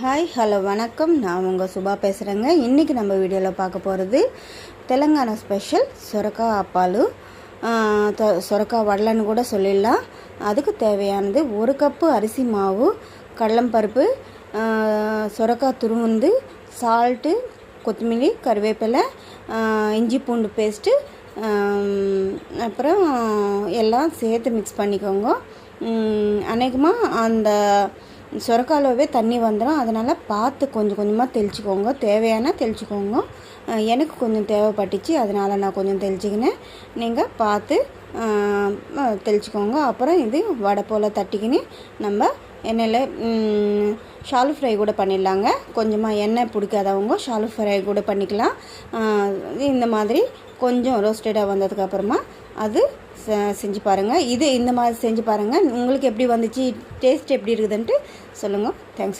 Hi hello வணக்கம். நான் உங்கள் சுபா பேசுகிறேங்க. இன்றைக்கி நம்ம வீடியோவில் பார்க்க போகிறது தெலுங்கானா ஸ்பெஷல் சொரக்காய் அப்பாலு, சொரக்காய் வடலன்னு கூட சொல்லிடலாம். அதுக்கு தேவையானது 1 கப்பு அரிசி மாவு, கடலம்பருப்பு, சொரக்காய் துருவுந்து, சால்ட்டு, கொத்தமல்லி, கருவேப்பிலை, இஞ்சி பூண்டு பேஸ்ட்டு, அப்புறம் எல்லாம் சேர்த்து மிக்ஸ் பண்ணிக்கோங்க. அநேகமாக அந்த சொரக்காயிலவே தண்ணி வந்துடும். அதனால் பார்த்து கொஞ்சம் கொஞ்சமாக தெளிச்சிக்கோங்க. தேவையான தெளிச்சிக்கோங்க. எனக்கு கொஞ்சம் தேவைப்பட்டுச்சு, அதனால் நான் கொஞ்சம் தெளிச்சிக்கினேன். நீங்கள் பார்த்து தெளிச்சிக்கோங்க. அப்புறம் இது வடை போல் தட்டிக்கின்னு நம்ம எண்ணெயில் ஷாலு ஃப்ரை கூட பண்ணிடலாங்க. கொஞ்சமாக எண்ணெய் பிடிக்காதவங்க ஷாலு ஃப்ரை கூட பண்ணிக்கலாம். இந்த மாதிரி கொஞ்சம் ரோஸ்டடாக வந்ததுக்கப்புறமா அது செஞ்சு பாருங்கள். இந்த மாதிரி செஞ்சு பாருங்கள். உங்களுக்கு எப்படி வந்துச்சு, டேஸ்ட் எப்படி இருக்குதுன்ட்டு சொல்லுங்கள். தேங்க்ஸ்.